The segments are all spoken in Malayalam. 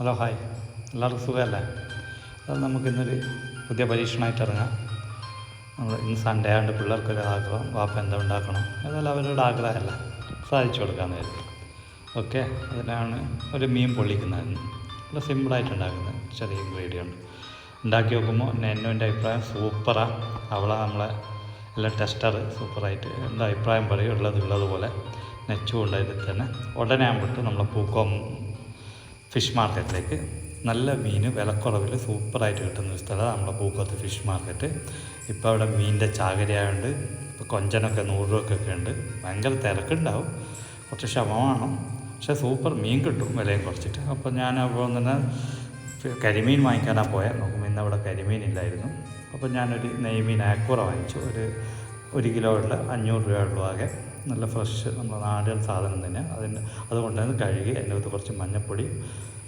ഹലോ ഹായ്, എല്ലാവർക്കും സുഖമല്ലേ? അത് നമുക്കിന്നൊരു പുതിയ പരീക്ഷണമായിട്ട് ഇറങ്ങാം. നമ്മൾ ഇന്ന് സൺഡേ ആയതുകൊണ്ട് പിള്ളേർക്കൊരു ആഗ്രഹം, വാപ്പ എന്താ ഉണ്ടാക്കണം, ഏതായാലും അവരുടെ ആഗ്രഹമല്ല, സാധിച്ചു കൊടുക്കാമെന്ന് കരുതി. ഓക്കെ, അതിനാണ് ഒരു മീൻ പൊള്ളിക്കുന്നതായിരുന്നു. നല്ല സിമ്പിളായിട്ട് ഉണ്ടാക്കുന്നത്, ചെറിയ ഇൻഗ്രീഡിയൻറ്റ് ഉണ്ടാക്കി നോക്കുമ്പോൾ എൻ്റെ അഭിപ്രായം സൂപ്പറാണ്. നമ്മളെ എല്ലാം ടെസ്റ്റർ സൂപ്പറായിട്ട് എൻ്റെ അഭിപ്രായം പറയും. ഉള്ളതുപോലെ നെച്ചു കൊണ്ടതിൽ തന്നെ ഉടനെ ആകുമ്പോട്ട് നമ്മളെ പൂക്കോം ഫിഷ് മാർക്കറ്റിലേക്ക് നല്ല മീൻ വിലക്കുറവിൽ സൂപ്പറായിട്ട് കിട്ടുന്നൊരു സ്ഥലമാണ് നമ്മളെ പൂക്കോത്ത് ഫിഷ് മാർക്കറ്റ്. ഇപ്പോൾ അവിടെ മീനിൻ്റെ ചാകരയായതുകൊണ്ട് ഇപ്പോൾ കൊഞ്ചനൊക്കെ 100 രൂപയ്ക്കൊക്കെ ഉണ്ട്. ഭയങ്കര തിരക്കുണ്ടാവും, കുറച്ച് ക്ഷമമാണ്, പക്ഷേ സൂപ്പർ മീൻ കിട്ടും വിലയും കുറച്ചിട്ട്. അപ്പോൾ ഞാൻ അപ്പോൾ തന്നെ കരിമീൻ വാങ്ങിക്കാനാണ് പോയത്. നോക്കുമ്പോൾ ഇന്ന് അവിടെ കരിമീൻ ഇല്ലായിരുന്നു. അപ്പോൾ ഞാനൊരു നെയ്മീൻ ആക്കൂറ വാങ്ങിച്ചു. ഒരു കിലോ ഉള്ള 500 രൂപയുള്ള ആകെ. നല്ല ഫ്രഷ് നമ്മുടെ നാടൻ സാധനം തന്നെ. അതുകൊണ്ട് തന്നെ കഴുകി അതിനകത്ത് കുറച്ച് മഞ്ഞൾപ്പൊടി,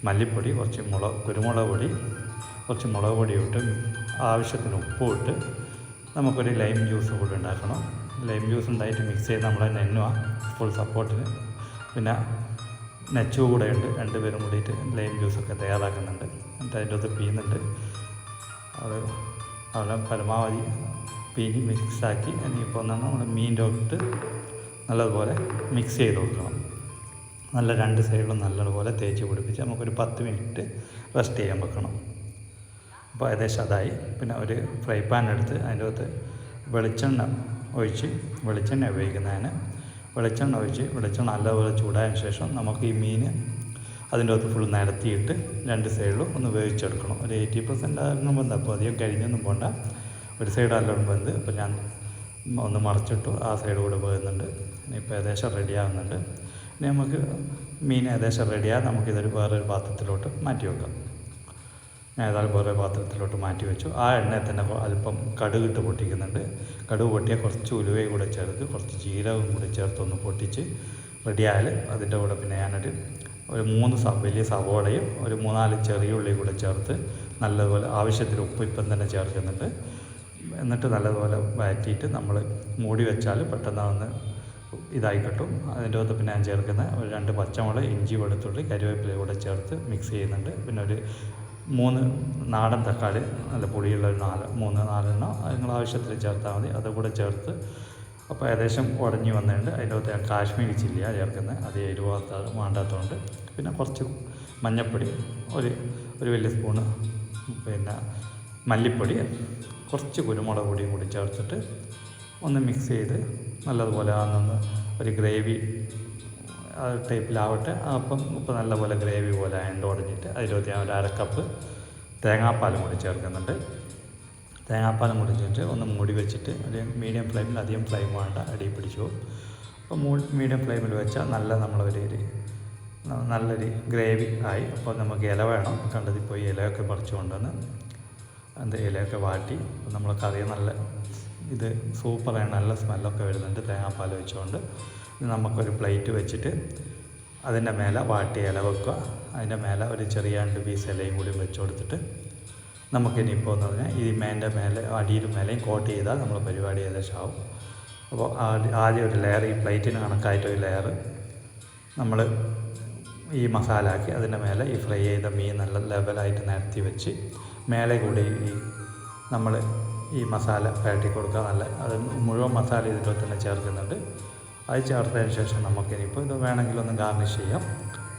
മല്ലിപ്പൊടി, കുറച്ച് കുരുമുളക് പൊടി, കുറച്ച് മുളക് പൊടി ഇട്ട് ആവശ്യത്തിന് ഉപ്പും ഇട്ട് നമുക്കൊരു ലൈം ജ്യൂസ് കൂടി ഉണ്ടാക്കണം. ലൈം ജ്യൂസ് ഉണ്ടായിട്ട് മിക്സ് ചെയ്ത് നമ്മളെ നെന്നുക ഫുൾ സപ്പോർട്ടിന്. പിന്നെ നെച്ചു കൂടെ ഉണ്ട്, 2 പേരും കൂടിയിട്ട് ലൈം ജ്യൂസൊക്കെ തയ്യാറാക്കുന്നുണ്ട്. എന്നിട്ട് അതിൻ്റെ അകത്ത് പീയുന്നുണ്ട്. അവിടെ പരമാവധി പീനി മിക്സാക്കി ഇനിയിപ്പോൾ നമ്മൾ മീൻ്റെ ഇട്ട് നല്ലതുപോലെ മിക്സ് ചെയ്ത് കൊടുക്കണം. നല്ല 2 സൈഡിലും നല്ലതുപോലെ തേച്ച് പിടിപ്പിച്ച് നമുക്കൊരു 10 മിനിറ്റ് റെസ്റ്റ് ചെയ്യാൻ വെക്കണം. അപ്പോൾ ഏകദേശം അതായി. പിന്നെ ഒരു ഫ്രൈ പാൻ എടുത്ത് അതിൻ്റെ അകത്ത് വെളിച്ചെണ്ണ ഉപയോഗിക്കുന്നതിന് വെളിച്ചെണ്ണ നല്ലപോലെ ചൂടായതിന് ശേഷം നമുക്ക് ഈ മീൻ അതിൻ്റെ അകത്ത് ഫുൾ നിരത്തിയിട്ട് 2 സൈഡിലും ഒന്ന് വേവിച്ചെടുക്കണം. ഒരു 80% ആയിരുന്നു വെന്ത്. അപ്പോൾ അധികം കഴിഞ്ഞൊന്നും പോകണ്ട. ഒരു സൈഡ് നല്ലോണം വെന്ത്. അപ്പോൾ ഞാൻ ഒന്ന് മറിച്ചിട്ടു, ആ സൈഡ് കൂടെ വേകുന്നുണ്ട്. ഇനിയിപ്പോൾ ഏകദേശം റെഡിയാകുന്നുണ്ട്. ഇനി നമുക്ക് മീൻ ഏകദേശം റെഡിയാകാൻ നമുക്കിതൊരു വേറൊരു പാത്രത്തിലോട്ട് മാറ്റി വെക്കാം. ഞാൻ ഏതായാലും വേറൊരു പാത്രത്തിലോട്ട് മാറ്റി വെച്ചു. ആ എണ്ണയിൽ തന്നെ അല്പം കടുകിട്ട് പൊട്ടിക്കുന്നുണ്ട്. കടുക് പൊട്ടിയാൽ കുറച്ച് ഉലുവയും കൂടെ ചേർത്ത് കുറച്ച് ജീരകവും കൂടി ചേർത്തൊന്ന് പൊട്ടിച്ച് റെഡിയായാൽ അതിൻ്റെ കൂടെ പിന്നെ ഞാനൊരു 3 വലിയ സവോളയും ഒരു 3-4 ചെറിയ ഉള്ളിയും കൂടെ ചേർത്ത് നല്ലതുപോലെ ആവശ്യത്തിന് ഉപ്പ് ഇപ്പം തന്നെ ചേർക്കുന്നുണ്ട്. എന്നിട്ട് നല്ലതുപോലെ വഴറ്റിയിട്ട് നമ്മൾ മൂടി വെച്ചാൽ പെട്ടെന്ന് ഇതായി കിട്ടും. അതിൻ്റെ അകത്ത് പിന്നെ ഞാൻ ചേർക്കുന്ന ഒരു 2 പച്ചമുളക്, ഇഞ്ചി, വെളുത്തുള്ളി, കരിവേപ്പില കൂടെ ചേർത്ത് മിക്സ് ചെയ്യുന്നുണ്ട്. പിന്നെ ഒരു 3 നാടൻ തക്കാളി, നല്ല പുളിയുള്ള ഒരു 3-4 എണ്ണം നിങ്ങൾ ആവശ്യത്തിൽ ചേർത്താൽ മതി. അതുകൂടെ ചേർത്ത് അപ്പോൾ ഏകദേശം ഉടഞ്ഞ് വന്നിട്ടുണ്ട്. അതിൻ്റെ അകത്ത് ഞാൻ കാശ്മീരി ചില്ലിയാണ് ചേർക്കുന്നത്. അത് വേണ്ടാത്തതുകൊണ്ട്. പിന്നെ കുറച്ച് മഞ്ഞൾപ്പൊടി, ഒരു വലിയ സ്പൂണ് പിന്നെ മല്ലിപ്പൊടി, കുറച്ച് കുരുമുളക് പൊടിയും കൂടി ചേർത്തിട്ട് ഒന്ന് മിക്സ് ചെയ്ത് നല്ലതുപോലെ ഒരു ഗ്രേവി ടൈപ്പിലാവട്ടെ. അപ്പം ഇപ്പോൾ നല്ലപോലെ ഗ്രേവി പോലെ ആയതുകൊണ്ട് ഉടഞ്ഞിട്ട് അതിലൊക്കെ ഞാൻ ഒരു 1/2 കപ്പ് തേങ്ങാപ്പാലും കൂടി ചേർക്കുന്നുണ്ട്. തേങ്ങാപ്പാലും കൂടി ചേർത്ത് ഒന്ന് മൂടി വെച്ചിട്ട് ഒരു മീഡിയം ഫ്ലെയിമിൽ, അധികം ഫ്ലെയിം വേണ്ട, അടി പിടിച്ചു പോകും. അപ്പോൾ മീഡിയം ഫ്ലെയിമിൽ വെച്ചാൽ നല്ലൊരു ഗ്രേവി ആയി. അപ്പോൾ നമുക്ക് ഇല വേണം. കണ്ടതിപ്പോൾ ഈ ഇലയൊക്കെ പറിച്ചു കൊണ്ടുവന്ന് ഇലയൊക്കെ വാട്ടി നമ്മൾ കറി ഇത് സൂപ്പറായി നല്ല സ്മെല്ലൊക്കെ വരുന്നുണ്ട് തേങ്ങാപ്പാൽ വെച്ചുകൊണ്ട്. നമുക്കൊരു പ്ലേറ്റ് വെച്ചിട്ട് അതിൻ്റെ മേലെ വാട്ടിയ ഇല വെക്കുക. അതിൻ്റെ മേലെ ഒരു ചെറിയ 2 പീസ് ഇലയും കൂടി വെച്ച് കൊടുത്തിട്ട് നമുക്കിനിയിപ്പോൾ എന്ന് പറഞ്ഞാൽ ഈ മേലെ അടിയിലും മേലെയും കോട്ട് ചെയ്താൽ നമ്മൾ പരിപാടി ഏകദേശം ആവും. അപ്പോൾ ആദ്യം ഒരു ലെയർ, ഈ പ്ലേറ്റിന് കണക്കായിട്ടൊരു ലെയർ നമ്മൾ ഈ മസാല ആക്കി അതിൻ്റെ മേലെ ഈ ഫ്രൈ ചെയ്ത മീൻ നല്ല ലെവലായിട്ട് നിരത്തി വെച്ച് മേലെ കൂടി നമ്മൾ ഈ മസാല പരട്ടി കൊടുക്കുക. അത് മുഴുവൻ മസാല ഇതിൽ തന്നെ ചേർക്കുന്നുണ്ട്. അത് ചേർത്തതിന് ശേഷം നമുക്കിനിയിപ്പോൾ ഇത് വേണമെങ്കിലൊന്ന് ഗാർണിഷ് ചെയ്യാം.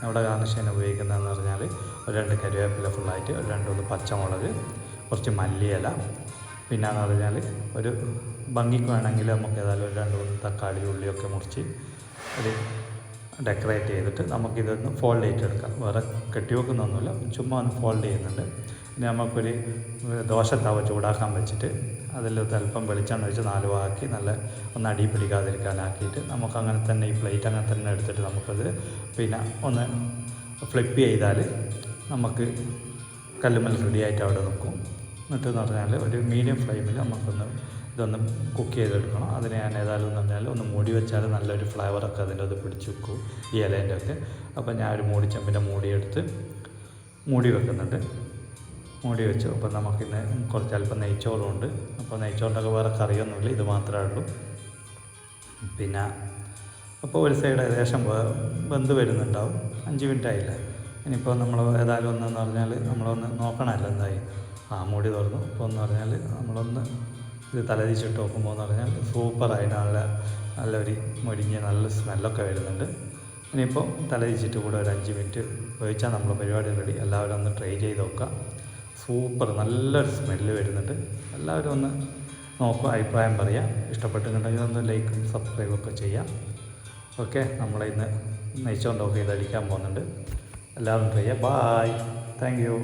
ഇവിടെ ഗാർണിഷ് ചെയ്യാൻ ഉപയോഗിക്കുന്നതെന്ന് പറഞ്ഞാൽ ഒരു 2 കരിവേപ്പില ഫുള്ളായിട്ട്, ഒരു 2-3 പച്ചമുളക്, കുറച്ച് മല്ലിയില, പിന്നെയെന്ന് പറഞ്ഞാൽ ഒരു ഭംഗിക്ക് വേണമെങ്കിൽ നമുക്ക് ഏതായാലും ഒരു 2-3 തക്കാളി, ഉള്ളിയൊക്കെ മുറിച്ച് ഒരു ഡെക്കറേറ്റ് ചെയ്തിട്ട് നമുക്കിതൊന്ന് ഫോൾഡ് ചെയ്തെടുക്കാം. വേറെ കെട്ടി വെക്കുന്നൊന്നുമില്ല, ചുമ്മാ ഒന്ന് ഫോൾഡ് ചെയ്യുന്നുണ്ട്. ഇനി നമുക്കൊരു ദോശത്തവ ചൂടാക്കാൻ വെച്ചിട്ട് അതിൽ അല്പം വെളിച്ചെണ്ണ ഒഴിച്ച് 4 ഭാഗമാക്കി നല്ല ഒന്ന് അടി പിടിക്കാതിരിക്കാനാക്കിയിട്ട് നമുക്കങ്ങനെ തന്നെ ഈ പ്ലേറ്റ് അങ്ങനെ തന്നെ എടുത്തിട്ട് നമുക്കത് പിന്നെ ഒന്ന് ഫ്ലിപ്പ് ചെയ്താൽ നമുക്ക് കല്ലുമ്മൽ റെഡിയായിട്ട് അവിടെ നിൽക്കും. എന്നിട്ടെന്ന് പറഞ്ഞാൽ ഒരു മീഡിയം ഫ്ലെയിമിൽ ഇതൊന്ന് കുക്ക് ചെയ്തെടുക്കണം. അതിന് ഞാൻ ഏതായാലും എന്ന് പറഞ്ഞാൽ ഒന്ന് മൂടി വെച്ചാൽ നല്ലൊരു ഫ്ലേവറൊക്കെ അതിൻ്റെ അത് പിടിച്ച് വെക്കും, ഈ ഇലേൻ്റെ ഒക്കെ. അപ്പോൾ ഞാൻ ഒരു ചെമ്പിൻ്റെ മൂടിയെടുത്ത് മൂടി വെക്കുന്നുണ്ട്. മൂടി വെച്ചു. അപ്പോൾ നമുക്കിന്ന് കുറച്ച് അല്പം നെയ്ച്ചോറുണ്ട്. അപ്പോൾ നെയ്ച്ചോറിൻ്റെ വേറെ കറിയൊന്നുമില്ല, ഇത് മാത്രമേ ഉള്ളൂ. പിന്നെ അപ്പോൾ ഒരു സൈഡ് ഏകദേശം വെന്ത് വരുന്നുണ്ടാവും. 5 മിനിറ്റ് ആയില്ല. ഇനിയിപ്പോൾ നമ്മൾ ഏതായാലും ഒന്നെന്ന് പറഞ്ഞാൽ നമ്മളൊന്ന് നോക്കണമല്ലോ എന്തായി. മൂടി തുറന്നു. ഇപ്പോൾ എന്ന് പറഞ്ഞാൽ നമ്മളൊന്ന് ഇത് തലതിരിച്ചിട്ട് നോക്കുമ്പോൾ എന്ന് പറഞ്ഞാൽ സൂപ്പറായി നല്ലൊരു മൊരിഞ്ഞ് നല്ല സ്മെല്ലൊക്കെ വരുന്നുണ്ട്. ഇനിയിപ്പോൾ തലതിരിച്ചിട്ട് കൂടെ ഒരു 5 മിനിറ്റ് ഒഴിച്ചാൽ നമ്മൾ പരിപാടി റെഡി. എല്ലാവരും ഒന്ന് ട്രൈ ചെയ്ത് നോക്കുക. സൂപ്പർ നല്ലൊരു സ്മെല്ല് വരുന്നുണ്ട്. എല്ലാവരും ഒന്ന് നോക്കുക, അഭിപ്രായം പറയുക. ഇഷ്ടപ്പെട്ടിട്ടുണ്ടെങ്കിൽ ഒന്ന് ലൈക്കും സബ്സ്ക്രൈബൊക്കെ ചെയ്യാം. ഓക്കെ, നമ്മളിന്ന് നെയ്ച്ചോണ്ടൊക്കെ ഇത് അടിക്കാൻ പോകുന്നുണ്ട്. എല്ലാവരും ട്രൈ ചെയ്യുക. Bye, thank U.